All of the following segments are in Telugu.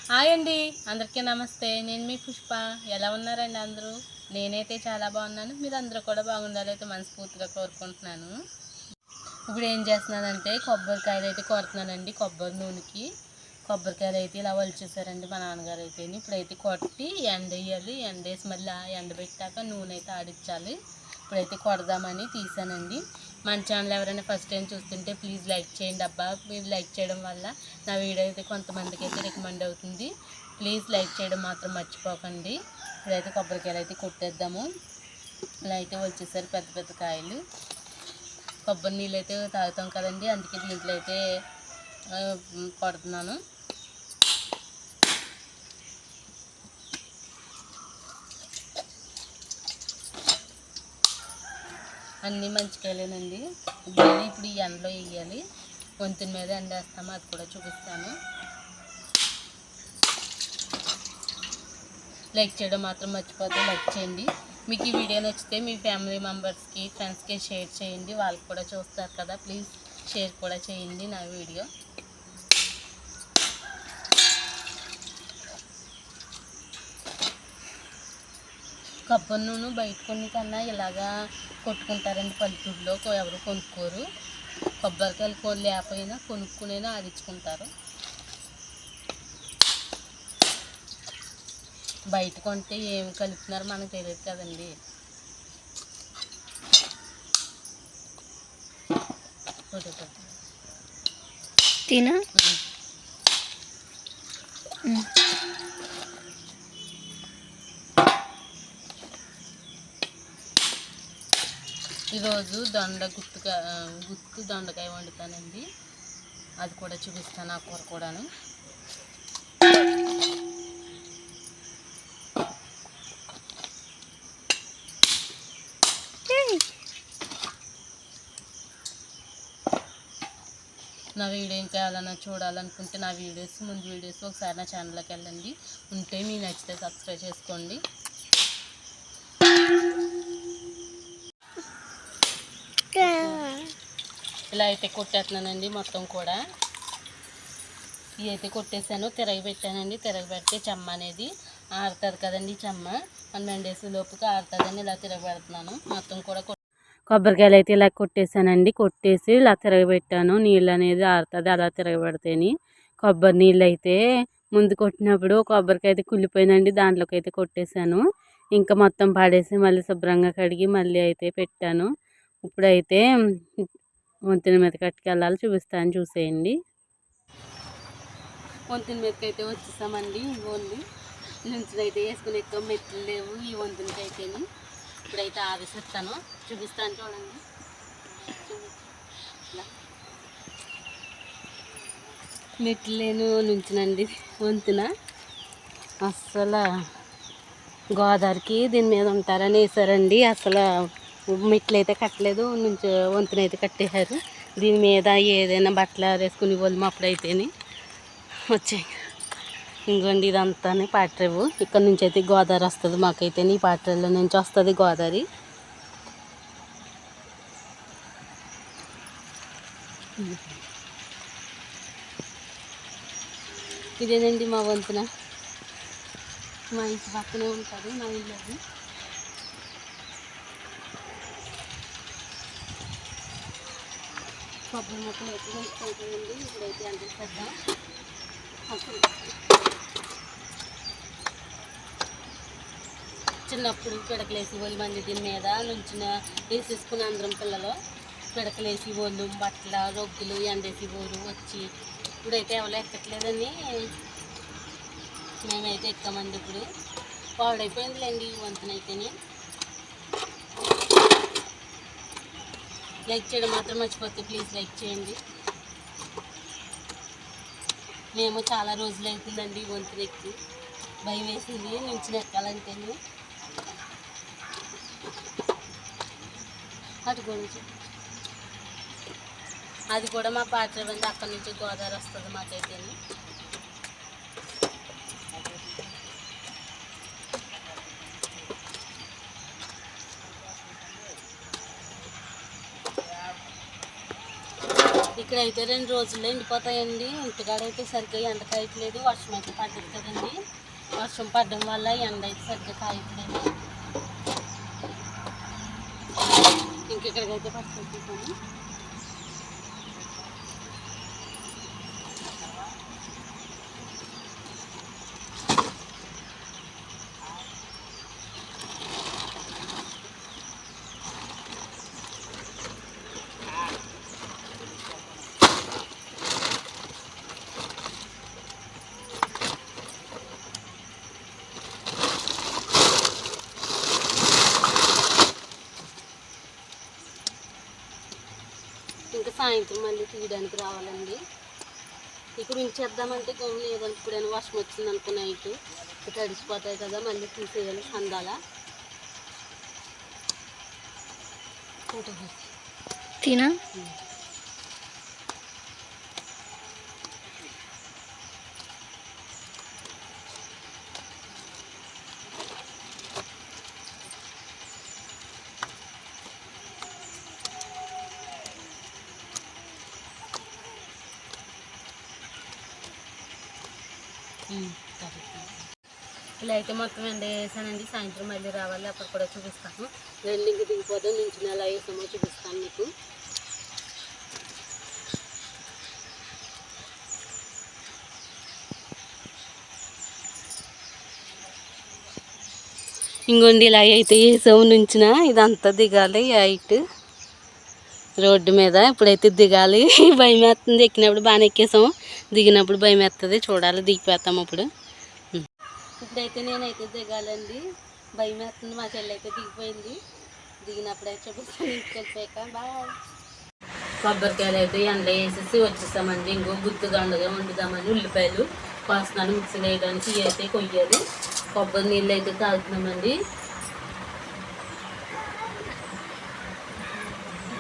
హాయ్ అండి, అందరికీ నమస్తే. నేను మీ పుష్ప. ఎలా ఉన్నారండి అందరూ? నేనైతే చాలా బాగున్నాను. మీరు అందరూ కూడా బాగుండాలైతే మనస్ఫూర్తిగా కోరుకుంటున్నాను. ఇప్పుడు ఏం చేస్తున్నానంటే కొబ్బరికాయలు అయితే కొడుతున్నానండి. కొబ్బరి నూనెకి కొబ్బరికాయలు అయితే ఇలా వలిచేసారండి మా నాన్నగారు అయితే. ఇప్పుడైతే కొట్టి ఎండేయాలి. ఎండేసి మళ్ళీ ఎండబెట్టాక నూనె అయితే ఆడించాలి. ఇప్పుడైతే కొడదామని తీసానండి. మన ఛానల్ ఎవరైనా ఫస్ట్ టైం చూస్తుంటే ప్లీజ్ లైక్ చేయండి అబ్బా. మీరు లైక్ చేయడం వల్ల నా వీడియో అయితే కొంతమందికి అయితే రికమెండ్ అవుతుంది. ప్లీజ్ లైక్ చేయడం మాత్రం మర్చిపోకండి. ఇప్పుడైతే కొబ్బరికాయలు అయితే కొట్టేద్దాము. ఇలా అయితే వచ్చేసారు పెద్ద పెద్ద కాయలు. కొబ్బరి నీళ్ళు అయితే తాగుతాం కదండి, అందుకే దీంట్లో అయితే కొడుతున్నాను. అన్నీ మంచికాయలేనండి. ఇప్పుడు ఈ ఎండలో వేయాలి. వంతుని మీద ఎండేస్తాము, అది కూడా చూపిస్తాను. లైక్ చేయడం మాత్రం మర్చిపోతే లైక్ చేయండి. మీకు ఈ వీడియో నచ్చితే మీ ఫ్యామిలీ మెంబర్స్కి, ఫ్రెండ్స్కి షేర్ చేయండి. వాళ్ళకి కూడా చూస్తారు కదా, ప్లీజ్ షేర్ కూడా చేయండి నా వీడియో. కొబ్బరి నూనె బయట కొన్ని కన్నా ఇలాగా కొట్టుకుంటారండి. పల్లెటూరులో ఎవరు కొనుక్కోరు. కొబ్బరికాయలు కోళ్ళు లేకపోయినా కొనుక్కునైనా ఆడించుకుంటారు. బయట కొంటే ఏమి కలుపుతున్నారో మనకు తెలియదు కదండి. తిన ఈరోజు గుత్తు దొండకాయ వండుతానండి. అది కూడా చూపిస్తాను, ఆ కూర కూడాను. నా వీడియో ఇంకా ఎవరైనా చూడాలనుకుంటే నా వీడియోస్ ముందు వీడియోస్ ఒకసారి నా ఛానల్లోకి వెళ్ళండి. ఉంటే మీకు నచ్చితే సబ్స్క్రైబ్ చేసుకోండి. ఇలా అయితే కొట్టేస్తున్నానండి మొత్తం కూడా. ఇవి అయితే కొట్టేసాను, తిరగబెట్టానండి. తిరగబెడితే చెమ్మ అనేది ఆరుతుంది కదండి. చెమ్మ మనం ఎండేసి లోపుగా ఆరుతుందని ఇలా తిరగబెడుతున్నాను. మొత్తం కూడా కొబ్బరికాయలు అయితే ఇలా కొట్టేసానండి. కొట్టేసి ఇలా తిరగబెట్టాను. నీళ్ళు అనేది ఆరుతుంది అలా తిరగబెడితేని. కొబ్బరి నీళ్ళు అయితే ముందు కొట్టినప్పుడు కొబ్బరికాయ అయితే కుళ్ళిపోయిందండి, దాంట్లోకి అయితే కొట్టేశాను. ఇంకా మొత్తం పడేసి మళ్ళీ శుభ్రంగా కడిగి మళ్ళీ అయితే పెట్టాను. ఇప్పుడైతే వంతెన మీద కట్టుకెళ్ళాలి, చూపిస్తాను, చూసేయండి. వంతెన మీదకి అయితే వచ్చేసామండి. ఓన్లీ నుంచి అయితే వేసుకుని ఎక్కువ మెట్లు లేవు ఈ వంతెనకి అయితేని. ఇప్పుడైతే ఆవేసిస్తాను, చూపిస్తాను చూడండి. మెట్లు లేను నుంచినండి వంతెన. అస్సలు గోదావరికి దీని మీద ఉంటారని వేసారండి. అసలు మెట్లు అయితే కట్టలేదు, నుంచి వంతెన అయితే కట్టేశారు. దీని మీద ఏదైనా బట్టలు వేసుకుని వాళ్ళు అప్పుడైతేని వచ్చాయి. ఇంకోండి ఇదంతా పాటరేవు. ఇక్కడ నుంచి అయితే గోదావరి వస్తుంది మాకైతే. ఈ పాటరేవులో నుంచి వస్తుంది గోదావరి. ఇదేనండి మా వంతున. మా ఇంటి పక్కనే ఉంటుంది మా ఇల్లు. అది కొబ్బరి మొక్కలు అయితే వేసుకుంటామండి. ఇప్పుడైతే అంటిస్తాం. చిన్నప్పుడు పిడకలేసి వాళ్ళు మంది దీని మీద నుంచి వేసేసుకుని అందరం పిల్లలు పిడకలేసి వాళ్ళు బట్టల రొగ్గులు ఎండేసి పోరు వచ్చి. ఇప్పుడైతే ఎవరు ఎక్కట్లేదని మేమైతే ఎక్కామండి. ఇప్పుడు పాడైపోయిందిలేండి ఈ వంతెనైతేనే. లైక్ చేయడం మాత్రం మర్చిపోతే ప్లీజ్ లైక్ చేయండి. మేము చాలా రోజులు అవుతుందండి ఈ వంతెన ఎక్కి. భయం వేసింది నుంచి ఎక్కాలంటేనే. అది కూడా మా పాత్ర అండి. అక్కడి నుంచి గోదావరి వస్తుంది మాకైతే. ఇక్కడైతే 2 రోజుల్లో ఎండిపోతాయండి. ఇంటికాడైతే సరిగ్గా ఎండ కాయట్లేదు. వర్షం అయితే పడ్డది కదండి. వర్షం పడడం వల్ల ఎండ అయితే సరిగ్గా కాయట్లేదు. ఇంకెక్కడికైతే పట్టుకుంటాము. ఇంకా సాయంత్రం మళ్ళీ తీయడానికి రావాలండి. ఇక్కడ ఉంచేద్దామంటే గమ్ము లేదంటే ఇప్పుడైనా వర్షం వచ్చింది అనుకో నైట్ తడిసిపోతాయి కదా, మళ్ళీ తీసేయాలి సందాల. తినా ఇలా అయితే మొత్తం ఎండ వేసానండి. సాయంత్రం మళ్ళీ రావాలి, అక్కడ కూడా చూపిస్తాను. వెల్డింగ్ దిగిపోతే నుంచి ఎలా వేసామో చూపిస్తాను మీకు. ఇంకోండి ఇలా అయితే వేసాము నుంచిన ఇదంతా దిగాలి హైట్ రోడ్డు మీద. ఇప్పుడైతే దిగాలి. భయం వేస్తుంది. ఎక్కినప్పుడు బాగానే ఎక్కేసాము, దిగినప్పుడు భయం వేస్తుంది. చూడాలి, దిగిపోతాము అప్పుడు. ఇప్పుడైతే నేనైతే దిగాలండి. భయం వేస్తుంది. మా చెల్లి అయితే దిగిపోయింది. దిగినప్పుడైతే చూపిస్తాను ఇంటికి వెళ్ళిపోయాక. బాయ్. కొబ్బరికాయలు అయితే ఎండ వేసేసి వచ్చేసామండి. ఇంకో గుత్తు దండగా వండుదామని ఉల్లిపాయలు కోస్తున్నాను మిక్సీలో వేయడానికి. ఇవి అయితే కొయ్యాలి. కొబ్బరి నీళ్ళు అయితే తాగుతున్నామండి.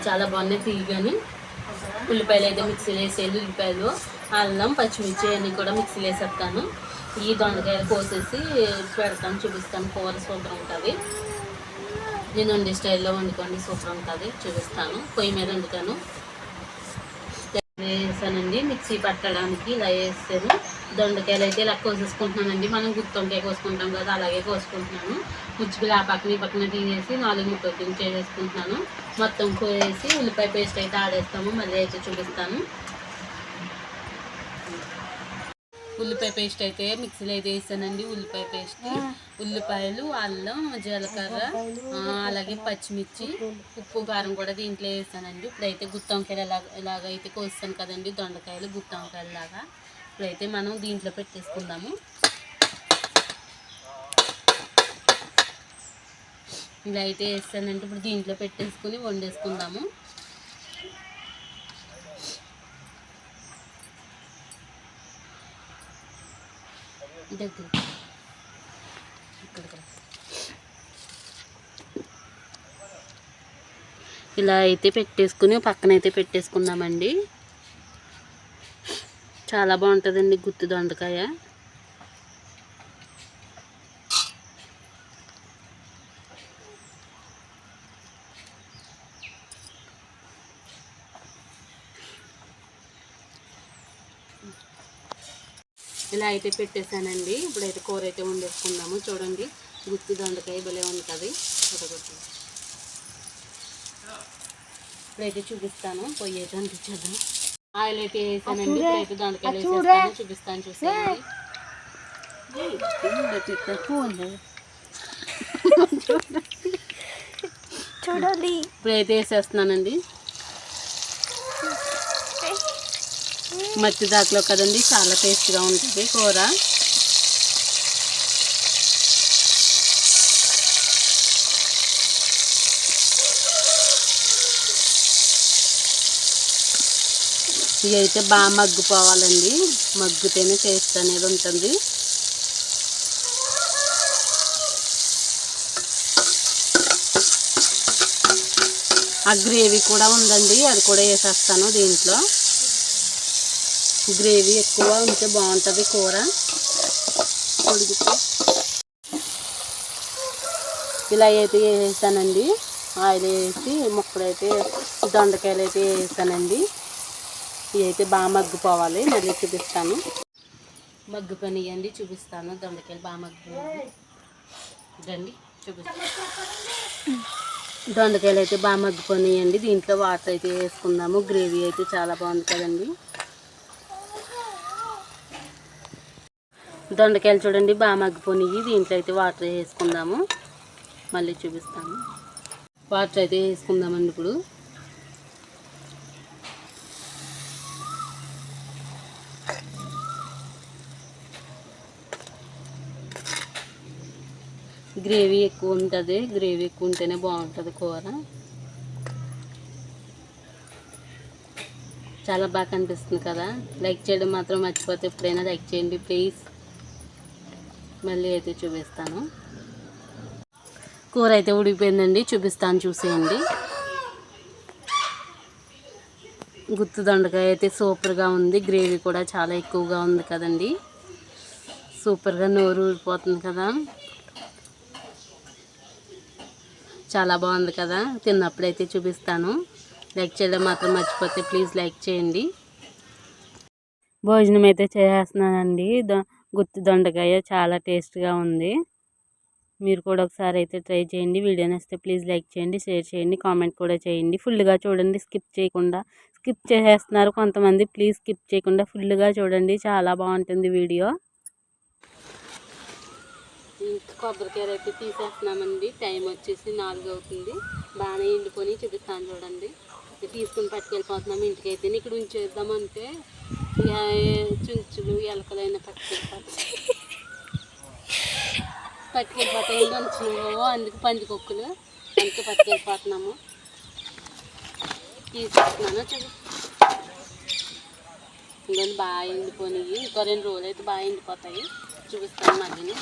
చాలా బాగున్నాయి తీయగాని. ఉల్లిపాయలు అయితే మిక్సీలో వేసేయాలి. ఉల్లిపాయలు, అల్లం, పచ్చిమిర్చి అన్నీ కూడా మిక్సీలో వేసేస్తాను. ఈ దొండకాయలు కోసేసి పెడతాను, చూపిస్తాను. కూర సూపర్ ఉంటుంది. నేను వండే స్టైల్లో వండుకోండి, సూపర్ ఉంటుంది. చూపిస్తాను. పొయ్యి మీద వండుతాను. వేసానండి మిక్సీ పట్టడానికి. ఇలా వేస్తాను. దొండకాయలు అయితే ఇలా కోసేసుకుంటున్నానండి. మనం గుత్తొంకాయ కోసుకుంటాం కదా, అలాగే కోసుకుంటున్నాను. ముచ్చుకులు ఆ పక్కన ఈ పక్కన తీసేసి 4 ముక్కలు చేసేసుకుంటున్నాను. మొత్తం కోసేసి ఉల్లిపాయ పేస్ట్ అయితే ఆడేస్తాము. మళ్ళీ అయితే చూపిస్తాను. ఉల్లిపాయ పేస్ట్ అయితే మిక్సీలో అయితే వేసానండి. ఉల్లిపాయ పేస్ట్, ఉల్లిపాయలు, అల్లం, జీలకర్ర, అలాగే పచ్చిమిర్చి, ఉప్పు, కారం కూడా దీంట్లో వేసానండి. ఇప్పుడైతే గుత్తొంకాయలు ఇలాగైతే కోస్తాను కదండి, దొండకాయలు గుత్తొంకాయలు లాగా. ఇప్పుడైతే మనం దీంట్లో పెట్టేసుకుందాము. ఇలా అయితే వేస్తానంటే ఇప్పుడు దీంట్లో పెట్టేసుకుని వండేసుకుందాము. దగ్గర ఇలా అయితే పెట్టేసుకుని పక్కనైతే పెట్టేసుకున్నామండి. చాలా బాగుంటుందండి గుత్తి దొండకాయ. ఇలా అయితే పెట్టేశానండి. ఇప్పుడైతే కూర అయితే వండేసుకుందాము. చూడండి, గుత్తి దొండకాయ భలే ఉంటుంది. ఇప్పుడైతే చూపిస్తాను. పొయ్యి అయితే అంటించేద్దాం. ఆయిల్ అయితే వేసానండి. ఇప్పుడైతే దొండకాయలు వేసేస్తాను, చూపిస్తాను. చూసేయండి. చూడాలి. ఇప్పుడైతే వేసేస్తున్నానండి. మట్టి దాకలో కదండి, చాలా టేస్ట్గా ఉంటుంది కూర. ఇవి అయితే బాగా మగ్గిపోవాలండి. మగ్గితేనే టేస్ట్ అనేది ఉంటుంది. ఆ గ్రేవీ కూడా ఉందండి, అది కూడా వేసేస్తాను దీంట్లో. గ్రేవీ ఎక్కువ ఉంటే బాగుంటుంది కూర. ఇలా అయితే వేసానండి. ఆయిల్ వేసి ముక్కలు అయితే దొండకాయలు అయితే వేసానండి. ఇవి అయితే బాగా మగ్గిపోవాలి. మళ్ళీ చూపిస్తాను. మగ్గిపోయినాయండి, చూపిస్తాను. దొండకాయలు బాగా మగ్గిపోయాయి. రండి చూపిస్తాను. దొండకాయలు అయితే బాగా మగ్గిపోయినాయండి. దీంట్లో వాటర్ అయితే వేసుకుందాము. గ్రేవీ అయితే చాలా బాగుంది కదండి. దొండకాయలు చూడండి బాగా మగ్గిపోయినాయి. దీంట్లో అయితే వాటర్ వేసుకుందాము. మళ్ళీ చూపిస్తాను. వాటర్ అయితే వేసుకుందామండి ఇప్పుడు. గ్రేవీ ఎక్కువ ఉంటుంది. గ్రేవీ ఎక్కువ ఉంటేనే బాగుంటుంది కూర. చాలా బాగా కనిపిస్తుంది కదా. లైక్ చేయడం మాత్రం మర్చిపోతే ఎప్పుడైనా లైక్ చేయండి ప్లీజ్. మళ్ళీ అయితే చూపిస్తాను. కూర అయితే ఉడికిపోయిందండి, చూపిస్తాను చూసేయండి. గుత్తి దొండకాయ అయితే సూపర్గా ఉంది. గ్రేవీ కూడా చాలా ఎక్కువగా ఉంది కదండి. సూపర్గా నోరు ఊరిపోతుంది కదా. చాలా బాగుంది కదా. తిన్నప్పుడైతే చూపిస్తాను. లైక్ చేయడం మాత్రం మర్చిపోతే ప్లీజ్ లైక్ చేయండి. భోజనం అయితే చేస్తున్నానండి. గుత్తి దొండకాయ చాలా టేస్ట్గా ఉంది. మీరు కూడా ఒకసారి అయితే ట్రై చేయండి. వీడియో నచ్చితే ప్లీజ్ లైక్ చేయండి, షేర్ చేయండి, కామెంట్ కూడా చేయండి. ఫుల్గా చూడండి, స్కిప్ చేయకుండా. స్కిప్ చేసేస్తున్నారు కొంతమంది. ప్లీజ్ స్కిప్ చేయకుండా ఫుల్గా చూడండి, చాలా బాగుంటుంది వీడియో. కొబ్బరికాయ అయితే తీసేస్తున్నామండి. టైం వచ్చేసి 4 అవుతుంది. బాగానే ఎండుకొని చూపిస్తాను చూడండి. తీసుకుని పట్టుకెళ్ళిపోతున్నాము ఇంటికి. అయితే ఇక్కడ ఉంచేద్దామంటే చుంచులు ఎలకలైనా పట్టుకెళ్ళిపోతాయి. ఉంచులు అందుకు పందికొక్కులు అందుకే పట్టుకెళ్ళిపోతున్నాము. తీసేస్తున్నాను ఇంకొంచెం బాగా ఎండిపోయినాయి. ఇంకో 2 రోజులు అయితే బాగా ఎండిపోతాయి. చూపిస్తాను మళ్ళీ.